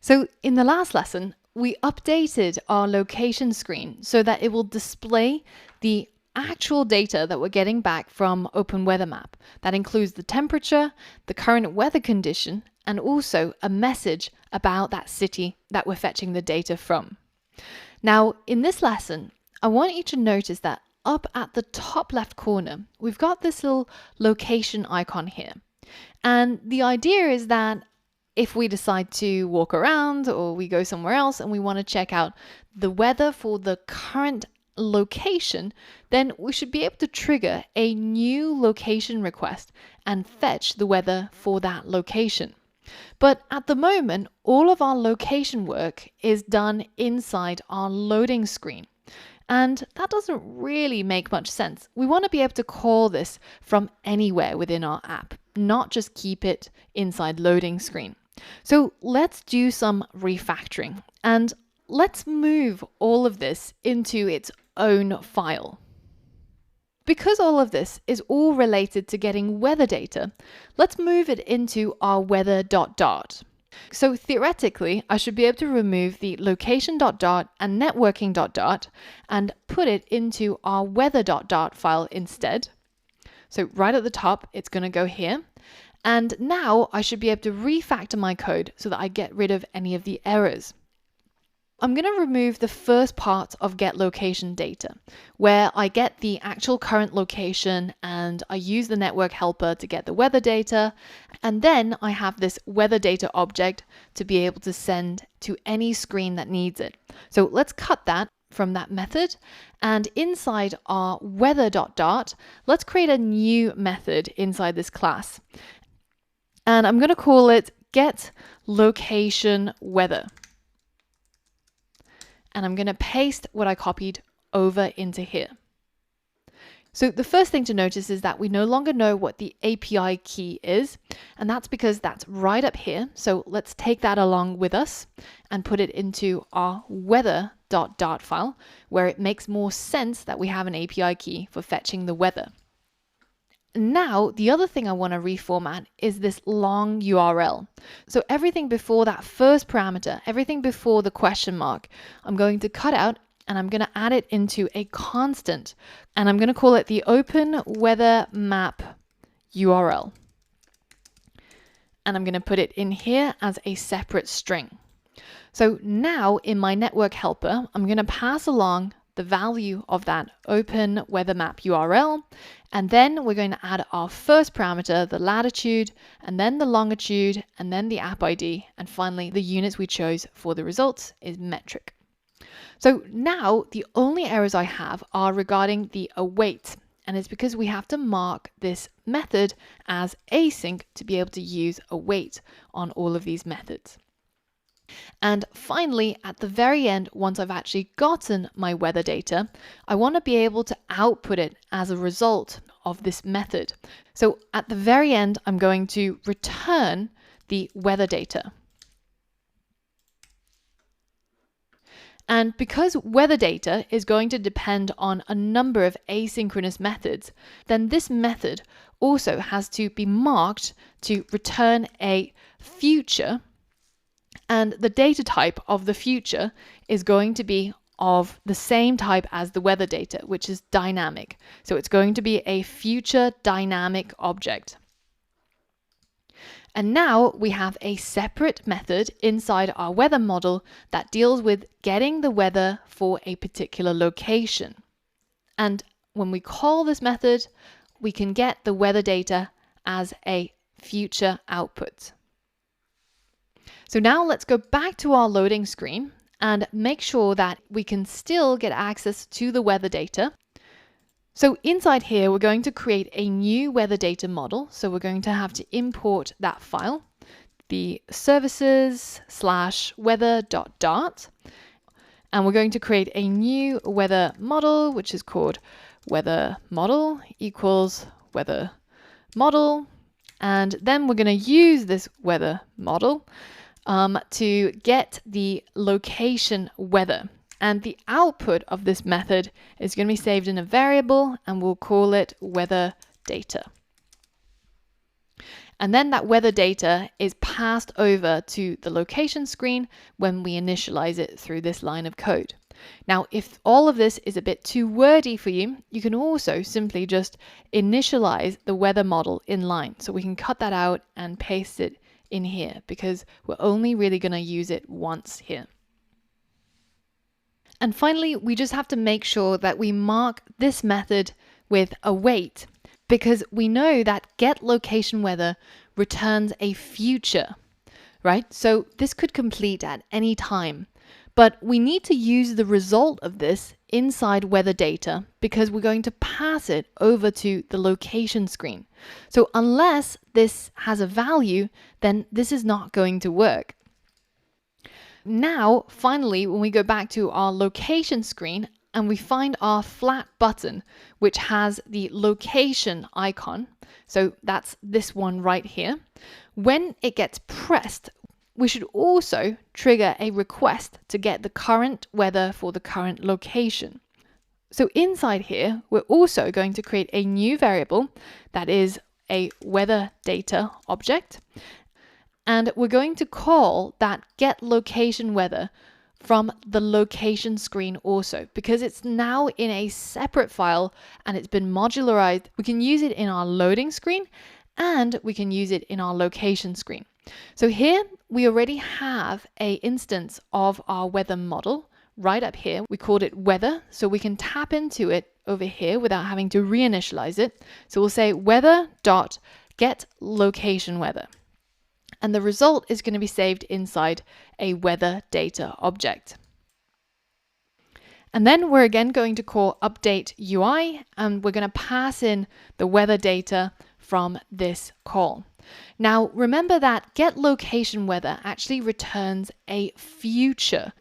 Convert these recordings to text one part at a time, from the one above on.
So in the last lesson, we updated our location screen so that it will display the actual data that we're getting back from Open Weather Map. That includes the temperature, the current weather condition, and also a message about that city that we're fetching the data from. Now, in this lesson, I want you to notice that up at the top left corner, we've got this little location icon here. And the idea is that if we decide to walk around or we go somewhere else and we want to check out the weather for the current location, then we should be able to trigger a new location request and fetch the weather for that location. But at the moment, all of our location work is done inside our loading screen. And that doesn't really make much sense. We want to be able to call this from anywhere within our app, not just keep it inside loading screen. So let's do some refactoring and let's move all of this into its own file. Because all of this is all related to getting weather data, let's move it into our weather dot dart. So theoretically, I should be able to remove the location dot dart and networking dot dart and put it into our weather dot dart file instead. So right at the top, it's going to go here. And now I should be able to refactor my code so that I get rid of any of the errors. I'm going to remove the first part of get location data, where I get the actual current location and I use the network helper to get the weather data. And then I have this weather data object to be able to send to any screen that needs it. So let's cut that from that method. And inside our weather.dart, let's create a new method inside this class. And I'm going to call it get location weather. And I'm going to paste what I copied over into here. So the first thing to notice is that we no longer know what the API key is, and that's because that's right up here. So let's take that along with us and put it into our weather.dart file, where it makes more sense that we have an API key for fetching the weather. Now, the other thing I want to reformat is this long URL. So everything before that first parameter, everything before the question mark, I'm going to cut out and I'm going to add it into a constant. And I'm going to call it the Open Weather Map URL. And I'm going to put it in here as a separate string. So now in my network helper, I'm going to pass along the value of that Open Weather Map URL. And then we're going to add our first parameter, the latitude, and then the longitude, and then the app ID. And finally, the units we chose for the results is metric. So now the only errors I have are regarding the await. And it's because we have to mark this method as async to be able to use await on all of these methods. And finally, at the very end, once I've actually gotten my weather data, I want to be able to output it as a result of this method. So at the very end, I'm going to return the weather data. And because weather data is going to depend on a number of asynchronous methods, then this method also has to be marked to return a future. And the data type of the future is going to be of the same type as the weather data, which is dynamic. So it's going to be a future dynamic object. And now we have a separate method inside our weather model that deals with getting the weather for a particular location. And when we call this method, we can get the weather data as a future output. So now let's go back to our loading screen and make sure that we can still get access to the weather data. So inside here, we're going to create a new weather data model. So we're going to have to import that file, the services/weather.dart. And we're going to create a new weather model, which is called weather model equals weather model. And then we're going to use this weather model to get the location weather. And the output of this method is going to be saved in a variable, and we'll call it weather data. And then that weather data is passed over to the location screen when we initialize it through this line of code. Now, if all of this is a bit too wordy for you, you can also simply just initialize the weather model in line. So we can cut that out and paste it in here because we're only really going to use it once here. And finally, we just have to make sure that we mark this method with await, because we know that getLocationWeather returns a future, right? So this could complete at any time, but we need to use the result of this inside weather data because we're going to pass it over to the location screen. So unless this has a value, then this is not going to work. Now, finally, when we go back to our location screen and we find our flat button, which has the location icon, so that's this one right here, when it gets pressed, we should also trigger a request to get the current weather for the current location. So inside here, we're also going to create a new variable that is a weather data object. And we're going to call that getLocationWeather from the location screen also, because it's now in a separate file and it's been modularized. We can use it in our loading screen and we can use it in our location screen. So here we already have an instance of our weather model right up here. We called it weather, so we can tap into it over here without having to reinitialize it. So we'll say weather.getLocationWeather. And the result is going to be saved inside a weather data object. And then we're again going to call update UI, and we're going to pass in the weather data from this call. Now, remember that getLocationWeather actually returns a future.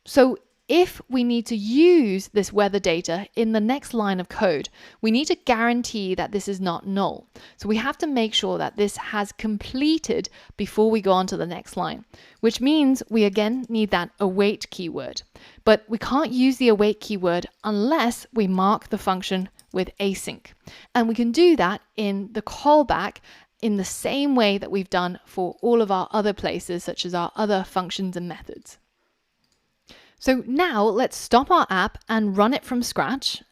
So if we need to use this weather data in the next line of code, we need to guarantee that this is not null. So we have to make sure that this has completed before we go on to the next line, which means we again need that await keyword. But we can't use the await keyword unless we mark the function with async. And we can do that in the callback in the same way that we've done for all of our other places, such as our other functions and methods. So now let's stop our app and run it from scratch.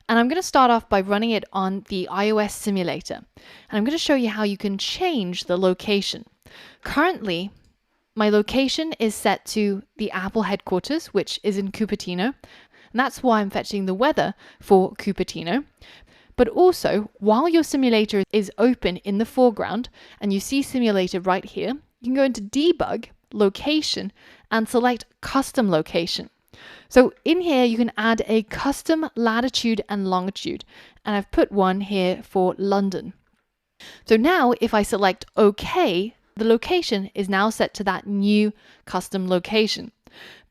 And I'm going to start off by running it on the iOS simulator. And I'm going to show you how you can change the location. Currently, my location is set to the Apple headquarters, which is in Cupertino. And that's why I'm fetching the weather for Cupertino. But also, while your simulator is open in the foreground and you see simulator right here, you can go into debug, location, and select custom location. So in here, you can add a custom latitude and longitude, and I've put one here for London. So now if I select OK, the location is now set to that new custom location.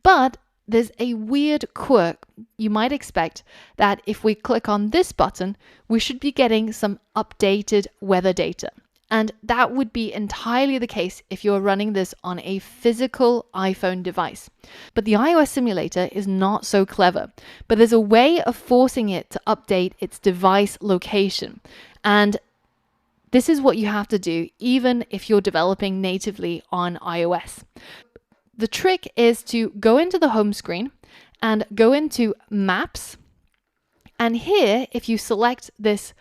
But there's a weird quirk. You might expect that if we click on this button, we should be getting some updated weather data. And that would be entirely the case if you're running this on a physical iPhone device. But the iOS simulator is not so clever. But there's a way of forcing it to update its device location. And this is what you have to do even if you're developing natively on iOS. The trick is to go into the home screen and go into Maps. And here, if you select this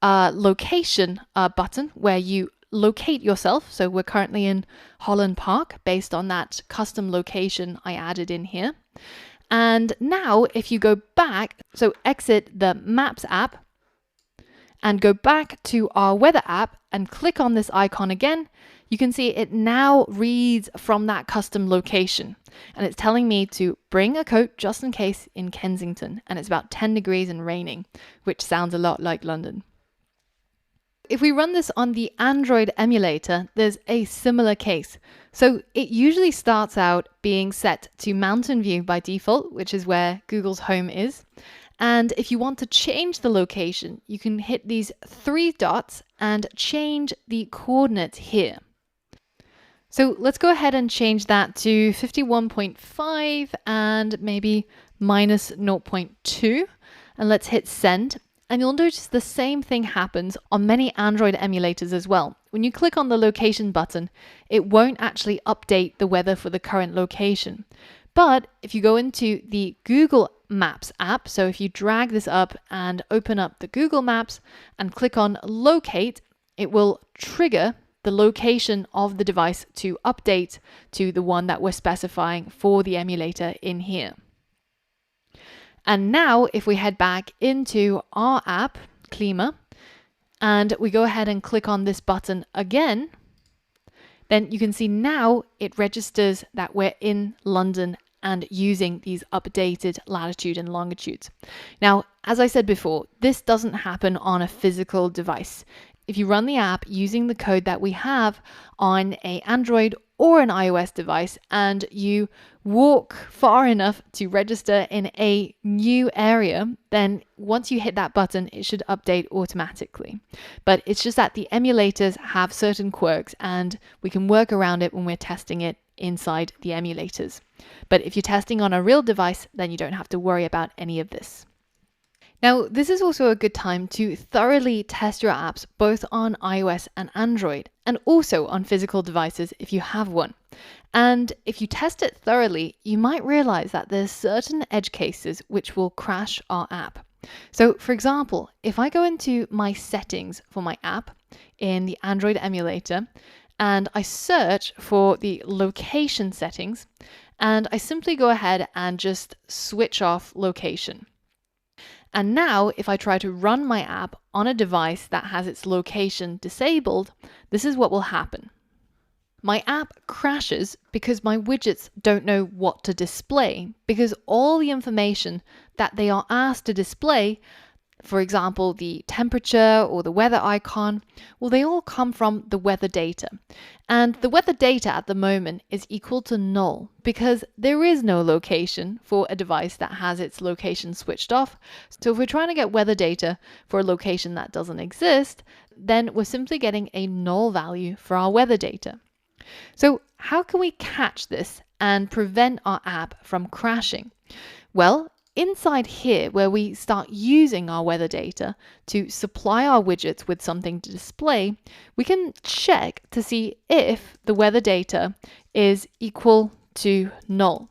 location button where you locate yourself. So we're currently in Holland Park based on that custom location I added in here. And now if you go back, so exit the Maps app and go back to our weather app and click on this icon again, you can see it now reads from that custom location. And it's telling me to bring a coat just in case in Kensington. And it's about 10 degrees and raining, which sounds a lot like London. If we run this on the Android emulator, there's a similar case. So it usually starts out being set to Mountain View by default, which is where Google's home is. And if you want to change the location, you can hit these 3 dots and change the coordinates here. So let's go ahead and change that to 51.5 and maybe minus 0.2. And let's hit send. And you'll notice the same thing happens on many Android emulators as well. When you click on the location button, it won't actually update the weather for the current location. But if you go into the Google Maps app, so if you drag this up and open up the Google Maps and click on locate, it will trigger the location of the device to update to the one that we're specifying for the emulator in here. And now if we head back into our app, Klima, and we go ahead and click on this button again, then you can see now it registers that we're in London and using these updated latitude and longitudes. Now, as I said before, this doesn't happen on a physical device. If you run the app using the code that we have on an Android or an iOS device and you walk far enough to register in a new area, then once you hit that button, it should update automatically. But it's just that the emulators have certain quirks and we can work around it when we're testing it inside the emulators. But if you're testing on a real device, then you don't have to worry about any of this. Now, this is also a good time to thoroughly test your apps both on iOS and Android, and also on physical devices if you have one. And if you test it thoroughly, you might realize that there's certain edge cases which will crash our app. So for example, if I go into my settings for my app in the Android emulator, and I search for the location settings, and I simply go ahead and just switch off location. And now if I try to run my app on a device that has its location disabled, this is what will happen. My app crashes because my widgets don't know what to display, because all the information that they are asked to display, for example, the temperature or the weather icon, well, they all come from the weather data. And the weather data at the moment is equal to null because there is no location for a device that has its location switched off. So if we're trying to get weather data for a location that doesn't exist, then we're simply getting a null value for our weather data. So how can we catch this and prevent our app from crashing? Well, inside here, where we start using our weather data to supply our widgets with something to display, we can check to see if the weather data is equal to null.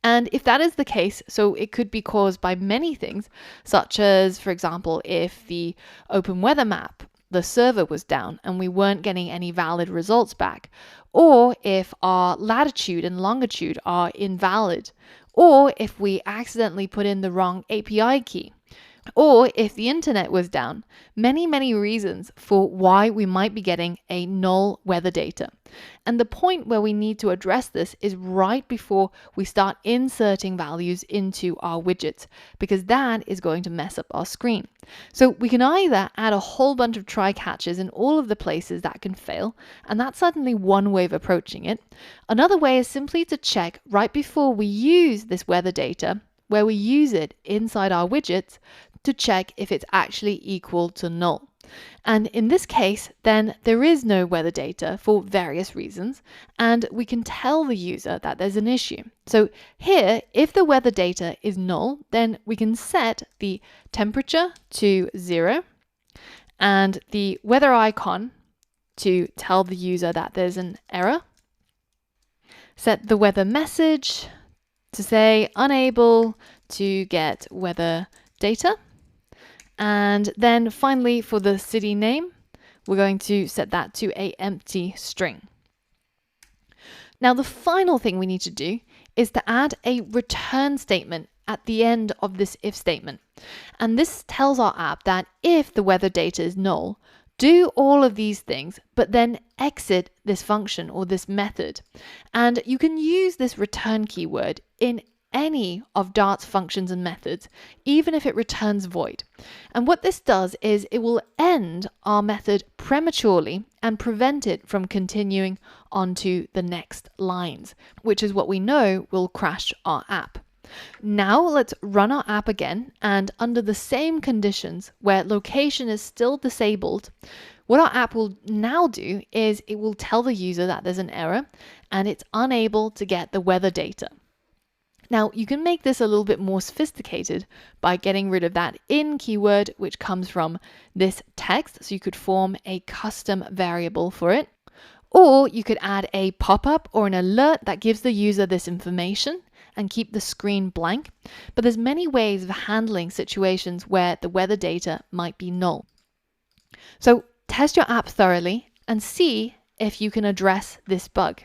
And if that is the case, so it could be caused by many things, such as, for example, if the open weather map, the server was down and we weren't getting any valid results back, or if our latitude and longitude are invalid, or if we accidentally put in the wrong API key, or if the internet was down. Many reasons for why we might be getting a null weather data. And the point where we need to address this is right before we start inserting values into our widgets, because that is going to mess up our screen. So we can either add a whole bunch of try catches in all of the places that can fail, and that's certainly one way of approaching it. Another way is simply to check right before we use this weather data, where we use it inside our widgets, to check if it's actually equal to null. And in this case, then there is no weather data for various reasons, and we can tell the user that there's an issue. So here, if the weather data is null, then we can set the temperature to 0 and the weather icon to tell the user that there's an error. Set the weather message to say unable to get weather data. And then finally, for the city name, we're going to set that to an empty string. Now, the final thing we need to do is to add a return statement at the end of this if statement. And this tells our app that if the weather data is null, do all of these things, but then exit this function or this method. And you can use this return keyword in any of Dart's functions and methods, even if it returns void. And what this does is it will end our method prematurely and prevent it from continuing onto the next lines, which is what we know will crash our app. Now let's run our app again, and under the same conditions where location is still disabled, what our app will now do is it will tell the user that there's an error and it's unable to get the weather data. Now, you can make this a little bit more sophisticated by getting rid of that in keyword, which comes from this text. So you could form a custom variable for it. Or you could add a pop-up or an alert that gives the user this information and keep the screen blank. But there's many ways of handling situations where the weather data might be null. So test your app thoroughly and see if you can address this bug.